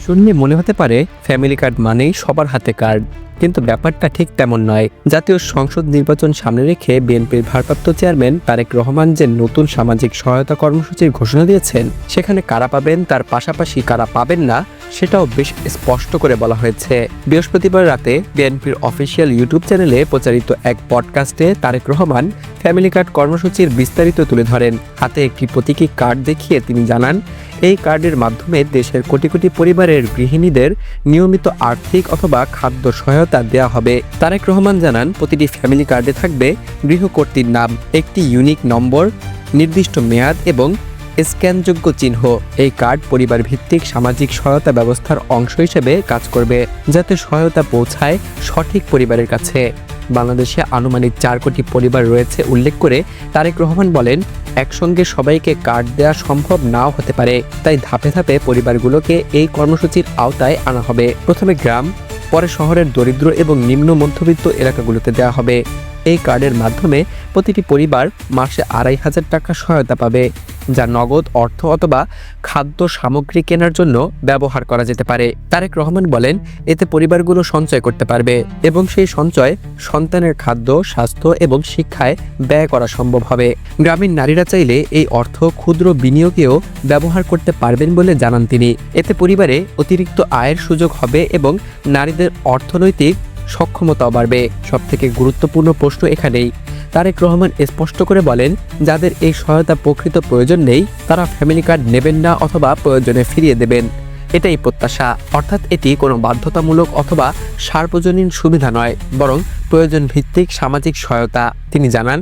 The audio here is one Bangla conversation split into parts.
শুনলে মনে হতে পারে ফ্যামিলি কার্ড মানেই সবার হাতে কার্ড, কিন্তু ব্যাপারটা ঠিক তেমন নয়। জাতীয় সংসদ নির্বাচন সামনে রেখে বিএনপির ভারপ্রাপ্ত চেয়ারম্যান তারেক রহমান যে নতুন সামাজিক সহায়তা কর্মসূচির ঘোষণা দিয়েছেন, সেখানে কারা পাবেন তার পাশাপাশি কারা পাবেন না সেটাও বেশ স্পষ্ট করে বলা হয়েছে। বৃহস্পতিবার রাতে বিএনপির অফিসিয়াল ইউটিউব চ্যানেলে প্রচারিত এক পডকাস্টে তারেক রহমান ফ্যামিলি কার্ড কর্মসূচির বিস্তারিত তুলে ধরেন। হাতে একটি প্রতীকী কার্ড দেখিয়ে তিনি জানান, এই কার্ডের মাধ্যমে দেশের কোটি কোটি পরিবারের গৃহিণীদের নিয়মিত আর্থিক অথবা খাদ্য সহায়তা দেওয়া হবে। তারেক রহমান জানান, প্রতিটি ফ্যামিলি কার্ডে থাকবে গৃহকর্ত্রীর নাম, একটি ইউনিক নম্বর, নির্দিষ্ট মেয়াদ এবং স্ক্যানযোগ্য চিহ্ন। এই কার্ড পরিবার ভিত্তিক সামাজিক সহায়তা ব্যবস্থার অংশ হিসেবে কাজ করবে, যাতে সহায়তা পৌঁছায় সঠিক পরিবারের কাছে। বাংলাদেশে আনুমানিক 4 কোটি পরিবার রয়েছে উল্লেখ করে তারেক রহমান বলেন, একসঙ্গে সবাইকে কার্ড দেওয়া সম্ভব নাও হতে পারে, তাই ধাপে ধাপে পরিবারগুলোকে এই কর্মসূচির আওতায় আনা হবে। প্রথমে গ্রাম, পরে শহরের দরিদ্র এবং নিম্ন মধ্যবিত্ত এলাকাগুলোতে দেওয়া হবে। এই কার্ডের মাধ্যমে প্রতিটি পরিবার মাসে 2,500 টাকা সহায়তা পাবে, যা নগদ অর্থ অথবা খাদ্য সামগ্রী কেনার জন্য ব্যবহার করা যেতে পারে। তারেক রহমান বলেন, এতে পরিবারগুলো সঞ্চয় করতে পারবে এবং সেই সঞ্চয় সন্তানের খাদ্য, স্বাস্থ্য এবং শিক্ষায় ব্যয় করা সম্ভব হবে। গ্রামীণ নারীরা চাইলে এই অর্থ ক্ষুদ্র বিনিয়োগেও ব্যবহার করতে পারবেন বলে জানান তিনি। এতে পরিবারে অতিরিক্ত আয়ের সুযোগ হবে এবং নারীদের অর্থনৈতিক সক্ষমতাও বাড়বে। সবথেকে গুরুত্বপূর্ণ প্রশ্ন এখানেই। তারেক রহমান স্পষ্ট করে বলেন, যাদের এই সহায়তা প্রকৃত প্রয়োজন নেই তারা ফ্যামিলি কার্ড নেবেন না অথবা প্রয়োজনে ফিরিয়ে দেবেন। এটাই প্রত্যাশা, অর্থাৎ এটি কোনো বাধ্যতামূলক অথবা সার্বজনীন সুবিধা নয়, বরং প্রয়োজন ভিত্তিক সামাজিক সহায়তা। তিনি জানান,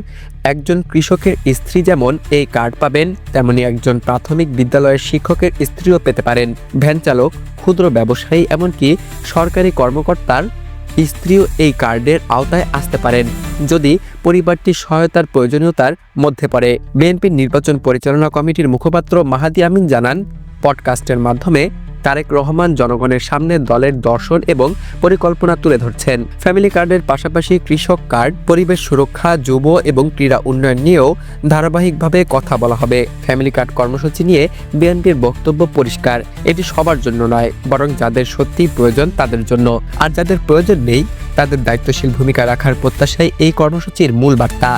একজন কৃষকের স্ত্রী যেমন এই কার্ড পাবেন, তেমনি একজন প্রাথমিক বিদ্যালয়ের শিক্ষকের স্ত্রীও পেতে পারেন। ভ্যান চালক, ক্ষুদ্র ব্যবসায়ী, এমনকি সরকারি কর্মকর্তার স্ত্রীও এই কার্ডের আওতায় আসতে পারেন, যদি পরিবারটি সহায়তার প্রয়োজনীয়তার মধ্যে পড়ে। বিএনপির নির্বাচন পরিচালনা কমিটির মুখপাত্র মাহাদি আমিন জানান, পডকাস্টের মাধ্যমে তারেক রহমান জনগণের সামনে দলের দর্শন এবং পরিকল্পনা তুলে ধরছেন। ফ্যামিলি কার্ডের পাশাপাশি কৃষক কার্ড, পরিবেশ সুরক্ষা, যুব এবং ক্রীড়া উন্নয়ন নিয়েও ধারাবাহিকভাবে কথা বলা হবে। ফ্যামিলি কার্ড কর্মসূচি নিয়ে বিএনপির বক্তব্য পরিষ্কার, এটি সবার জন্য নয়, বরং যাদের সত্যি প্রয়োজন তাদের জন্য। আর যাদের প্রয়োজন নেই তাদের দায়িত্বশীল ভূমিকা রাখার প্রত্যাশাই এই কর্মসূচির মূল বার্তা।